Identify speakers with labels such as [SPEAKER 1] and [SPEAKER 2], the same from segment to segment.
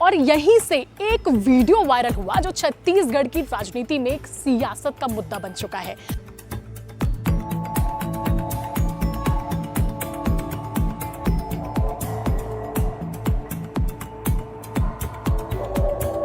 [SPEAKER 1] और यहीं से एक वीडियो वायरल हुआ जो छत्तीसगढ़ की राजनीति में एक सियासत का मुद्दा बन चुका है।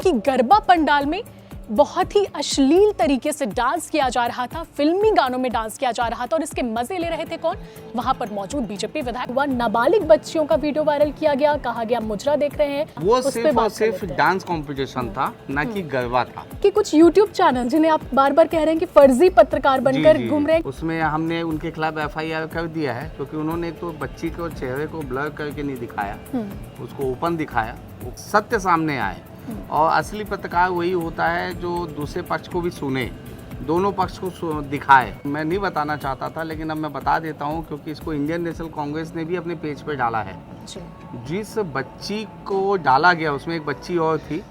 [SPEAKER 1] कि गरबा पंडाल में बहुत ही अश्लील तरीके से डांस किया जा रहा था, फिल्मी गानों में डांस किया जा रहा था और इसके मजे ले रहे थे कौन? वहां पर मौजूद बीजेपी विधायक। वह नाबालिग बच्चियों का वीडियो वायरल किया गया, कहा गया मुजरा देख रहे हैं।
[SPEAKER 2] वो सिर्फ और सिर्फ डांस कंपटीशन था, ना कि गरबा था।
[SPEAKER 1] कि कुछ यूट्यूब चैनल जिन्हें आप बार बार कह रहे हैं कि फर्जी पत्रकार बनकर घूम रहे हैं,
[SPEAKER 2] उसमें हमने उनके खिलाफ FIR कर दिया है, क्योंकि उन्होंने तो बच्ची के चेहरे को ब्लर करके नहीं दिखाया, उसको ओपन दिखाया, सत्य सामने आए। और असली पत्रकार वही होता है जो दूसरे पक्ष को भी सुने, दोनों पक्ष को दिखाए। मैं नहीं बताना चाहता था, लेकिन अब मैं बता देता हूं, क्योंकि इसको इंडियन नेशनल कांग्रेस ने भी अपने पेज पे डाला है। जिस बच्ची को डाला गया उसमें एक बच्ची और थी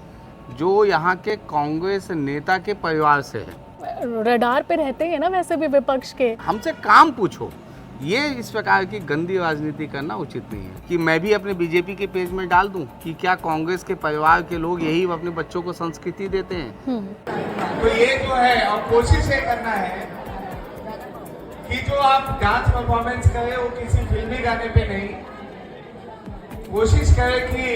[SPEAKER 2] जो यहाँ के कांग्रेस नेता के परिवार से है।
[SPEAKER 1] रडार पे रहते हैं ना वैसे भी विपक्ष के।
[SPEAKER 2] हमसे काम पूछो। ये इस प्रकार की गंदी राजनीति करना उचित नहीं है कि मैं भी अपने बीजेपी के पेज में डाल दूं कि क्या कांग्रेस के परिवार के लोग यही अपने बच्चों को संस्कृति देते हैं।
[SPEAKER 3] तो ये जो है और कोशिश ये करना है कि जो आप डांस परफॉर्मेंस करें वो किसी फिल्मी गाने पे नहीं, कोशिश करें कि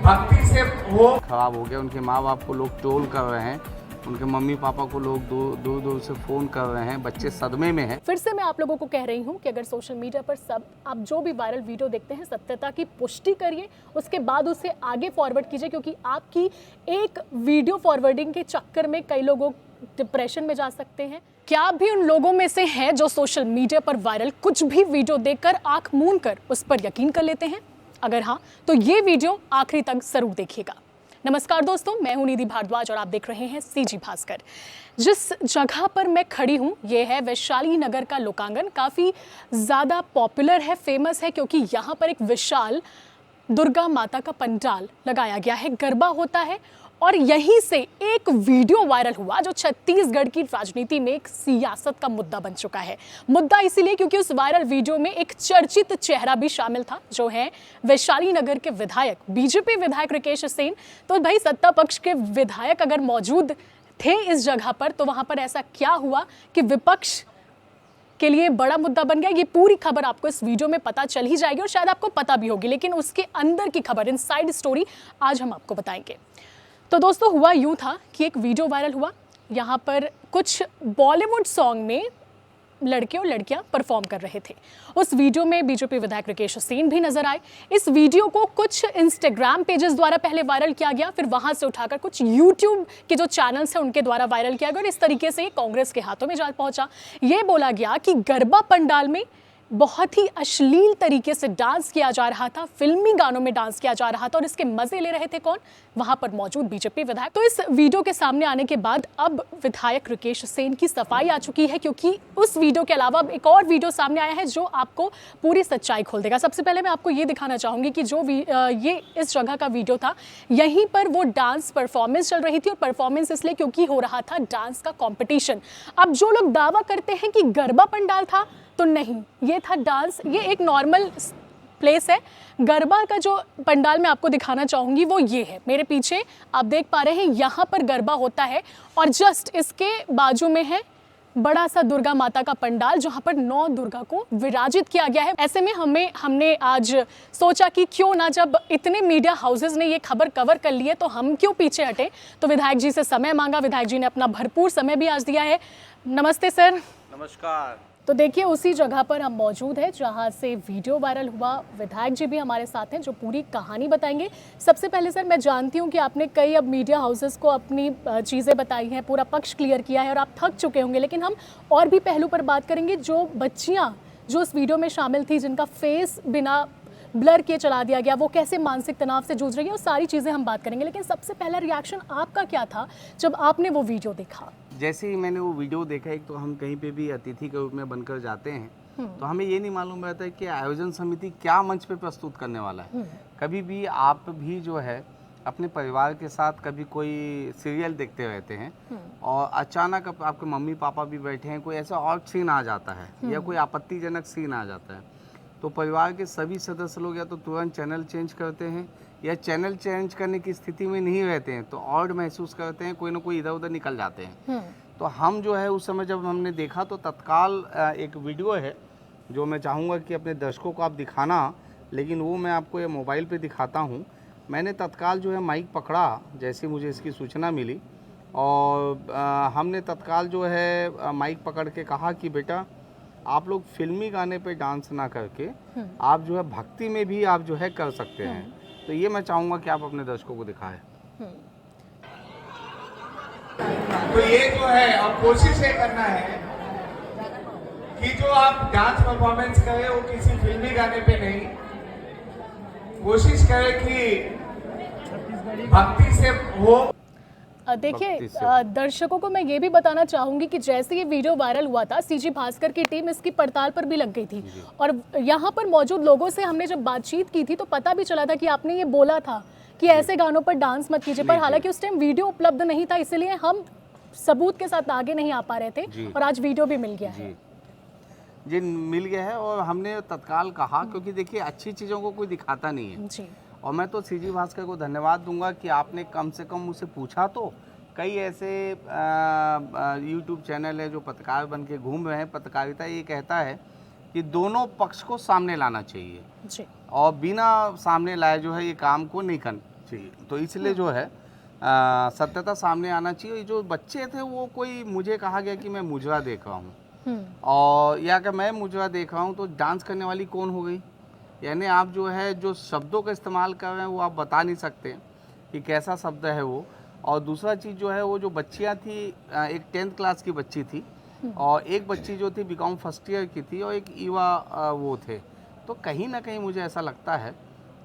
[SPEAKER 3] भक्ति से हो।
[SPEAKER 2] खराब हो गया, उनके माँ बाप को लोग ट्रोल कर रहे हैं, उनके मम्मी पापा को लोग दूर दूर से फोन कर रहे हैं, बच्चे सदमे में हैं।
[SPEAKER 1] फिर से मैं आप लोगों को कह रही हूं कि अगर सोशल मीडिया पर सब आप जो भी वायरल वीडियो देखते हैं सत्यता की पुष्टि करिए, उसके बाद उसे आगे फॉरवर्ड कीजिए, क्योंकि आपकी एक वीडियो फॉरवर्डिंग के चक्कर में कई लोगों डिप्रेशन में जा सकते हैं। क्या आप भी उन लोगों में से हैं जो सोशल मीडिया पर वायरल कुछ भी वीडियो देखकर आंख मूंद कर उस पर यकीन कर लेते हैं? अगर हाँ, तो ये वीडियो आखिरी तक जरूर देखिएगा। नमस्कार दोस्तों, मैं हूं निधि भारद्वाज और आप देख रहे हैं CG भास्कर। जिस जगह पर मैं खड़ी हूं ये है वैशाली नगर का लोकांगन। काफ़ी ज़्यादा पॉपुलर है, फेमस है, क्योंकि यहाँ पर एक विशाल दुर्गा माता का पंडाल लगाया गया है, गरबा होता है। और यहीं से एक वीडियो वायरल हुआ जो छत्तीसगढ़ की राजनीति में एक सियासत का मुद्दा बन चुका है। मुद्दा इसीलिए क्योंकि उस वायरल वीडियो में एक चर्चित चेहरा भी शामिल था, जो है वैशाली नगर के विधायक, बीजेपी विधायक राकेश सेन। तो भाई, सत्ता पक्ष के विधायक अगर मौजूद थे इस जगह पर, तो वहां पर ऐसा क्या हुआ कि विपक्ष के लिए बड़ा मुद्दा बन गया? ये पूरी खबर आपको इस वीडियो में पता चल ही जाएगी और शायद आपको पता भी होगी, लेकिन उसके अंदर की खबर, इनसाइड स्टोरी आज हम आपको बताएंगे। तो दोस्तों, हुआ यूं था कि एक वीडियो वायरल हुआ, यहाँ पर कुछ बॉलीवुड सॉन्ग में लड़के और लड़कियां परफॉर्म कर रहे थे। उस वीडियो में बीजेपी विधायक राकेश सेन भी नजर आए। इस वीडियो को कुछ इंस्टाग्राम पेजेस द्वारा पहले वायरल किया गया, फिर वहां से उठाकर कुछ यूट्यूब के जो चैनल्स हैं उनके द्वारा वायरल किया गया और इस तरीके से कांग्रेस के हाथों में जा पहुंचा। ये बोला गया कि गरबा पंडाल में बहुत ही अश्लील तरीके से डांस किया जा रहा था, फिल्मी गानों में डांस किया जा रहा था और इसके मजे ले रहे थे कौन? वहां पर मौजूद बीजेपी विधायक। तो इस वीडियो के सामने आने के बाद अब विधायक राकेश सेन की सफाई आ चुकी है, क्योंकि उस वीडियो के अलावा अब एक और वीडियो सामने आया है जो आपको पूरी सच्चाई खोल देगा। सबसे पहले मैं आपको ये दिखाना चाहूंगी कि जो ये इस जगह का वीडियो था, यहीं पर वो डांस परफॉर्मेंस चल रही थी और परफॉर्मेंस इसलिए क्योंकि हो रहा था डांस का कॉम्पिटिशन। अब जो लोग दावा करते हैं कि गरबा पंडाल था, तो नहीं, ये था डांस। ये एक नॉर्मल प्लेस है। गरबा का जो पंडाल मैं आपको दिखाना चाहूंगी वो ये है, मेरे पीछे आप देख पा रहे हैं, यहाँ पर गरबा होता है और जस्ट इसके बाजू में है बड़ा सा दुर्गा माता का पंडाल, जहाँ पर 9 दुर्गा को विराजित किया गया है। ऐसे में हमने आज सोचा कि क्यों ना, जब इतने मीडिया हाउसेस ने ये खबर कवर कर ली है तो हम क्यों पीछे हटे। तो विधायक जी से समय मांगा, विधायक जी ने अपना भरपूर समय भी आज दिया है। नमस्ते सर।
[SPEAKER 2] नमस्कार।
[SPEAKER 1] तो देखिए, उसी जगह पर हम मौजूद हैं जहां से वीडियो वायरल हुआ। विधायक जी भी हमारे साथ हैं जो पूरी कहानी बताएंगे। सबसे पहले सर, मैं जानती हूं कि आपने कई अब मीडिया हाउसेस को अपनी चीज़ें बताई हैं, पूरा पक्ष क्लियर किया है और आप थक चुके होंगे, लेकिन हम और भी पहलू पर बात करेंगे। जो बच्चियां जो उस वीडियो में शामिल थी, जिनका फेस बिना ब्लर किए चला दिया गया, वो कैसे मानसिक तनाव से जूझ रही है, वो सारी चीज़ें हम बात करेंगे। लेकिन सबसे पहला रिएक्शन आपका क्या था जब आपने वो वीडियो देखा?
[SPEAKER 2] जैसे ही मैंने वो वीडियो देखा, एक तो हम कहीं पे भी अतिथि के रूप में बनकर जाते हैं, तो हमें ये नहीं मालूम रहता है कि आयोजन समिति क्या मंच पे प्रस्तुत करने वाला है। कभी भी आप भी जो है अपने परिवार के साथ कभी कोई सीरियल देखते रहते हैं और अचानक आपके मम्मी पापा भी बैठे हैं, कोई ऐसा और सीन आ जाता है या कोई आपत्तिजनक सीन आ जाता है, तो परिवार के सभी सदस्य लोग या तो तुरंत चैनल चेंज करते हैं या चैनल चेंज करने की स्थिति में नहीं रहते हैं तो ऑड महसूस करते हैं, कोई ना कोई इधर उधर निकल जाते हैं। तो हम जो है उस समय जब हमने देखा तो तत्काल एक वीडियो है जो मैं चाहूँगा कि अपने दर्शकों को आप दिखाना, लेकिन वो मैं आपको ये मोबाइल पे दिखाता हूँ। मैंने तत्काल जो है माइक पकड़ा जैसे मुझे इसकी सूचना मिली और हमने तत्काल जो है माइक पकड़ के कहा कि बेटा आप लोग फिल्मी गाने पे डांस ना करके आप जो है भक्ति में भी आप जो है कर सकते हैं। तो ये मैं चाहूँगा कि आप अपने दर्शकों को दिखाएं।
[SPEAKER 3] तो ये जो है अब कोशिश ये करना है कि जो आप डांस परफॉर्मेंस करें वो किसी फिल्मी गाने पे नहीं, कोशिश करें कि भक्ति से हो।
[SPEAKER 1] देखिए
[SPEAKER 2] भक्ति से।
[SPEAKER 1] दर्शकों को मैं ये भी बताना चाहूंगी कि जैसे ये वीडियो वायरल हुआ था, सीजी भास्कर की टीम इसकी पड़ताल पर भी लग गई थी और यहाँ पर मौजूद लोगों से हमने जब बातचीत की थी तो पता भी चला था कि आपने ये बोला था कि ऐसे गानों पर डांस मत कीजिए, पर हालांकि उस टाइम वीडियो उपलब्ध नहीं था, इसलिए हम सबूत के साथ आगे नहीं आ पा रहे थे और आज वीडियो भी मिल गया है।
[SPEAKER 2] जी मिल गया है और हमने तत्काल कहा, क्योंकि देखिए अच्छी चीज़ों को कोई दिखाता नहीं है।
[SPEAKER 1] जी।
[SPEAKER 2] और मैं तो सीजी भास्कर को धन्यवाद दूंगा कि आपने कम से कम मुझसे पूछा। तो कई ऐसे यूट्यूब चैनल है जो पत्रकार बन के घूम रहे हैं। पत्रकारिता ये कहता है कि दोनों पक्ष को सामने लाना चाहिए
[SPEAKER 1] जी।
[SPEAKER 2] और बिना सामने लाए जो है ये काम को नहीं करना चाहिए। तो इसलिए जो है सत्यता सामने आना चाहिए। जो बच्चे थे वो कोई मुझे कहा गया कि मैं मुजरा देख रहा हूँ और या कि मैं मुजरा देख रहा हूँ, तो डांस करने वाली कौन हो गई? यानी आप जो है जो शब्दों का इस्तेमाल कर रहे हैं वो आप बता नहीं सकते कि कैसा शब्द है वो। और दूसरा चीज़ जो है वो जो बच्चियाँ थी, एक 10th क्लास की बच्ची थी और एक बच्ची जो थी बीकॉम फर्स्ट ईयर की थी और एक युवा वो थे। तो कहीं ना कहीं मुझे ऐसा लगता है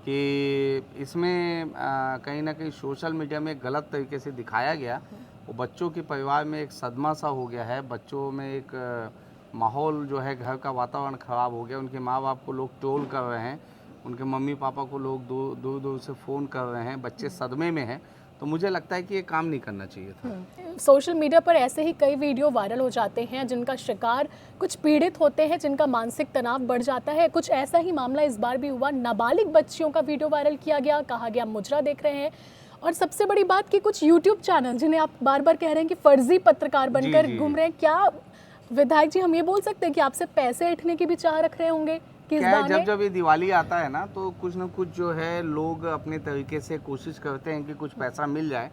[SPEAKER 2] कि इसमें कहीं ना कहीं सोशल मीडिया में गलत तरीके से दिखाया गया। वो बच्चों के परिवार में एक सदमा सा हो गया है, बच्चों में एक माहौल जो है घर का वातावरण ख़राब हो गया। उनके माँ बाप को लोग ट्रोल कर रहे हैं, उनके मम्मी पापा को लोग दूर दूर से फ़ोन कर रहे हैं, बच्चे सदमे में हैं। तो मुझे लगता है कि ये काम नहीं करना चाहिए था।
[SPEAKER 1] सोशल मीडिया पर ऐसे ही कई वीडियो वायरल हो जाते हैं जिनका शिकार कुछ पीड़ित होते हैं, जिनका मानसिक तनाव बढ़ जाता है। कुछ ऐसा ही मामला इस बार भी हुआ। नाबालिग बच्चियों का वीडियो वायरल किया गया, कहा गया मुजरा देख रहे हैं। और सबसे बड़ी बात कि कुछ यूट्यूब चैनल जिन्हें आप बार बार कह रहे हैं कि फर्जी पत्रकार बनकर घूम रहे हैं, क्या विधायक जी हम ये बोल सकते हैं कि आपसे पैसे ऐंठने की भी चाह रख रहे होंगे?
[SPEAKER 2] क्या जब ये दिवाली आता है ना तो कुछ ना कुछ जो है लोग अपने तरीके से कोशिश करते हैं कि कुछ पैसा मिल जाए।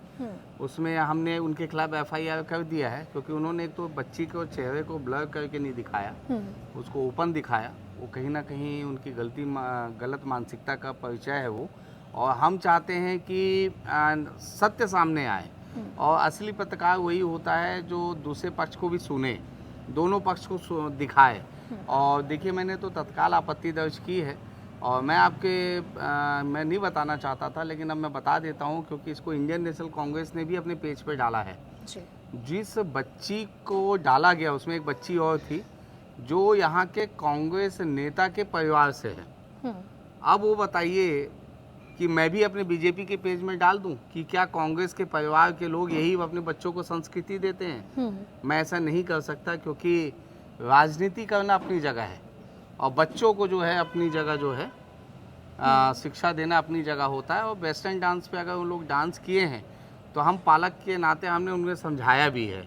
[SPEAKER 2] उसमें हमने उनके खिलाफ FIR कर दिया है, क्योंकि उन्होंने एक तो बच्ची को चेहरे को ब्लर करके नहीं दिखाया, उसको ओपन दिखाया। वो कहीं ना कहीं उनकी गलत मानसिकता का परिचय है वो। और हम चाहते हैं कि सत्य सामने आए और असली पत्रकार वही होता है जो दूसरे पक्ष को भी सुने, दोनों पक्ष को दिखाए। और देखिए मैंने तो तत्काल आपत्ति दर्ज की है और मैं नहीं बताना चाहता था, लेकिन अब मैं बता देता हूँ क्योंकि इसको इंडियन नेशनल कांग्रेस ने भी अपने पेज पे डाला है। जिस बच्ची को डाला गया उसमें एक बच्ची और थी जो यहाँ के कांग्रेस नेता के परिवार से है। अब वो बताइए कि मैं भी अपने बीजेपी के पेज में डाल दूं कि क्या कांग्रेस के परिवार के लोग यही अपने बच्चों को संस्कृति देते हैं? मैं ऐसा नहीं कर सकता, क्योंकि राजनीति करना अपनी जगह है और बच्चों को जो है अपनी जगह जो है शिक्षा देना अपनी जगह होता है। और वेस्टर्न डांस पे अगर उन लोग डांस किए हैं तो हम पालक के नाते हमने उन्हें समझाया भी है।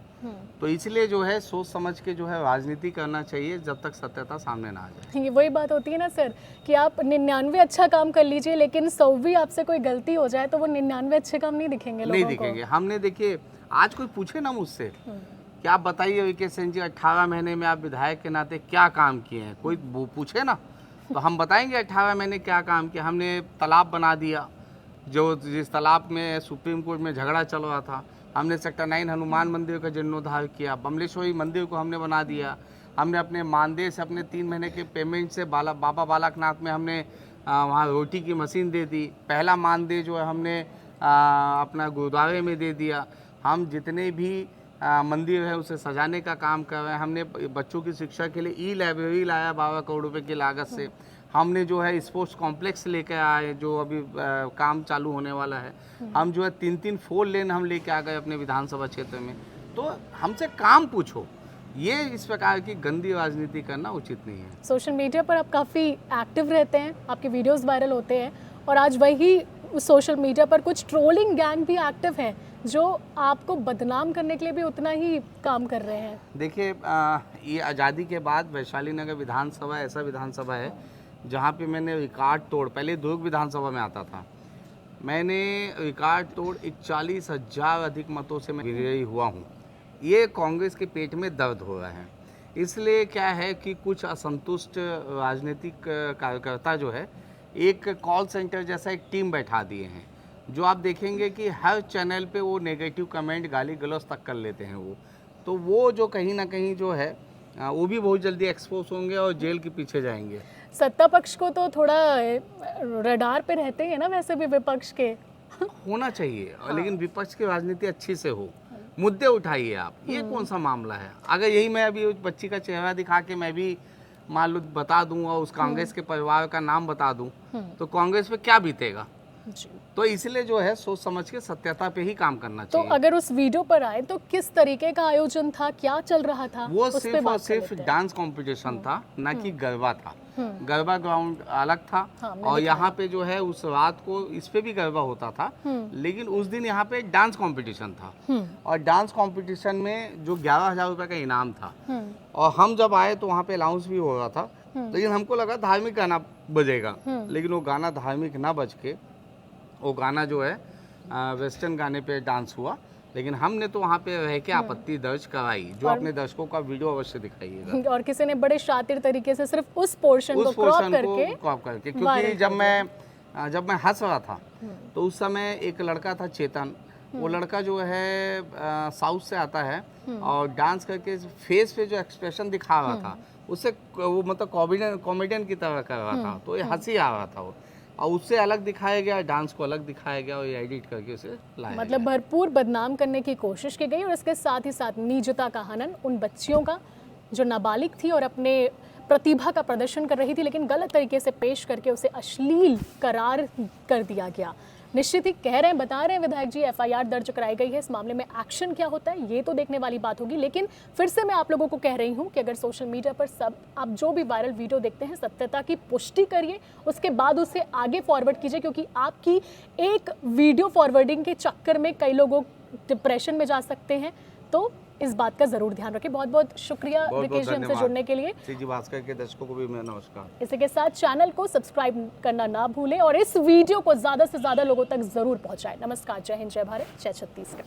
[SPEAKER 2] तो इसलिए जो है सोच समझ के जो है राजनीति करना चाहिए जब तक सत्यता सामने ना आ जाए।
[SPEAKER 1] ये वही बात होती है ना सर कि आप 99 अच्छा काम कर लीजिए, लेकिन 100वीं आपसे कोई गलती हो जाए तो वो 99 अच्छे काम नहीं दिखेंगे लोगों को।
[SPEAKER 2] नहीं दिखेंगे। हमने देखिए आज कोई पूछे ना मुझसे कि आप बताइए वीके सिंह जी 18 महीने में आप विधायक के नाते क्या काम किए हैं, कोई वो पूछे ना तो हम बताएंगे 18 महीने क्या काम किया। हमने तालाब बना दिया, जिस तालाब में सुप्रीम कोर्ट में झगड़ा चल रहा था। हमने सेक्टर 9 हनुमान मंदिर का जीर्णोद्धार किया। बमलेश्वरी मंदिर को हमने बना दिया। हमने अपने मानदेय से अपने 3 महीने के पेमेंट से बाबा बालकनाथ में हमने वहाँ रोटी की मशीन दे दी। पहला मानदेय जो है हमने अपना गुरुद्वारे में दे दिया। हम जितने भी मंदिर है उसे सजाने का काम कर रहे हैं। हमने बच्चों की शिक्षा के लिए ई-लाइब्रेरी लाया 12 करोड़ रुपए की लागत से। हमने जो है स्पोर्ट्स कॉम्प्लेक्स लेके आए जो अभी काम चालू होने वाला है। हम जो है 3 4 लेन हम लेके आ गए अपने विधानसभा क्षेत्र में। तो हमसे काम पूछो, ये इस प्रकार की गंदी राजनीति करना उचित नहीं है।
[SPEAKER 1] सोशल मीडिया पर आप काफ़ी एक्टिव रहते हैं, आपके वीडियोस वायरल होते हैं और आज वही सोशल मीडिया पर कुछ ट्रोलिंग गैंग भी एक्टिव हैं जो आपको बदनाम करने के लिए भी उतना ही काम कर रहे हैं।
[SPEAKER 2] देखिए ये आज़ादी के बाद वैशाली नगर विधानसभा ऐसा विधानसभा है जहाँ पे मैंने रिकॉर्ड तोड़, पहले दुर्ग विधानसभा में आता था, मैंने रिकॉर्ड तोड़ 41,000 अधिक मतों से मैं विजयी हुआ हूँ। ये कांग्रेस के पेट में दर्द हो रहा है। इसलिए क्या है कि कुछ असंतुष्ट राजनीतिक कार्यकर्ता जो है एक कॉल सेंटर जैसा एक टीम बैठा दिए हैं, जो आप देखेंगे कि हर चैनल पे वो नेगेटिव कमेंट गाली गलौज तक कर लेते हैं। वो जो कहीं ना कहीं जो है वो भी बहुत जल्दी एक्सपोज होंगे और जेल के पीछे जाएंगे।
[SPEAKER 1] सत्ता पक्ष को तो थोड़ा रडार पे रहते हैं ना वैसे भी विपक्ष के।
[SPEAKER 2] होना चाहिए और लेकिन विपक्ष की राजनीति अच्छी से हो, मुद्दे उठाइए आप। ये कौन सा मामला है? अगर यही मैं अभी उस बच्ची का चेहरा दिखा के मैं भी मान लो बता दूं और उस कांग्रेस के परिवार का नाम बता दूं तो कांग्रेस पे क्या बीतेगा? तो इसलिए जो है सोच समझ के सत्यता पे ही काम करना
[SPEAKER 1] तो
[SPEAKER 2] चाहिए।
[SPEAKER 1] अगर उस वीडियो पर आए तो किस तरीके का आयोजन था, क्या चल रहा था?
[SPEAKER 2] वो
[SPEAKER 1] उस पे
[SPEAKER 2] सिर्फ और
[SPEAKER 1] बात कर
[SPEAKER 2] सिर्फ
[SPEAKER 1] लेते हैं।
[SPEAKER 2] डांस कंपटीशन था, ना कि गरबा था। गरबा ग्राउंड अलग था
[SPEAKER 1] हाँ, मैंने
[SPEAKER 2] और
[SPEAKER 1] देखा
[SPEAKER 2] यहाँ पे जो है उस रात को इस पे भी गरबा होता था, लेकिन उस दिन यहाँ पे डांस कंपटीशन था और डांस कंपटीशन में जो 11,000 रुपए का इनाम था और हम जब आए तो वहाँ पे अनाउंस भी हो रहा था, लेकिन हमको लगा धार्मिक गाना बजेगा, लेकिन वो गाना धार्मिक ना बज के वो गाना जो है वेस्टर्न गाने पे डांस हुआ। लेकिन हमने तो वहाँ पे रह के आपत्ति दर्ज कराई, जो अपने दर्शकों का वीडियो अवश्य दिखाइएगा।
[SPEAKER 1] और किसी ने बड़े शातिर तरीके से सिर्फ उस पोर्शन को
[SPEAKER 2] क्रॉप करके क्योंकि जब मैं हंस रहा था तो उस समय एक लड़का था चेतन, वो लड़का जो है साउथ से आता है और डांस करके फेस पे जो एक्सप्रेशन दिखा रहा था उससे वो मतलब कॉमेडियन की तरह कर रहा था, तो ये हंसी आ रहा था वो, और उससे अलग दिखाया गया, डांस को अलग दिखाया गया और ये एडिट करके उसे लाया
[SPEAKER 1] मतलब भरपूर बदनाम करने की कोशिश की गई और इसके साथ ही साथ निजता का हनन उन बच्चियों का जो नाबालिग थी और अपने प्रतिभा का प्रदर्शन कर रही थी, लेकिन गलत तरीके से पेश करके उसे अश्लील करार कर दिया गया। निश्चित ही कह रहे हैं, बता रहे हैं विधायक जी, एफआईआर दर्ज कराई गई है। इस मामले में एक्शन क्या होता है ये तो देखने वाली बात होगी, लेकिन फिर से मैं आप लोगों को कह रही हूं कि अगर सोशल मीडिया पर आप जो भी वायरल वीडियो देखते हैं सत्यता की पुष्टि करिए, उसके बाद उसे आगे फॉरवर्ड कीजिए, क्योंकि आपकी एक वीडियो फॉरवर्डिंग के चक्कर में कई लोग डिप्रेशन में जा सकते हैं। तो इस बात का जरूर ध्यान रखें। बहुत बहुत शुक्रिया रिकेश जी हमसे जुड़ने के लिए।
[SPEAKER 2] सीजी भास्कर के दर्शकों को भी मेरा नमस्कार।
[SPEAKER 1] इसी के साथ चैनल को सब्सक्राइब करना ना भूलें और इस वीडियो को ज़्यादा से ज़्यादा लोगों तक ज़रूर पहुंचाएं। नमस्कार, जय हिंद, जय भारत, जय छत्तीसगढ़।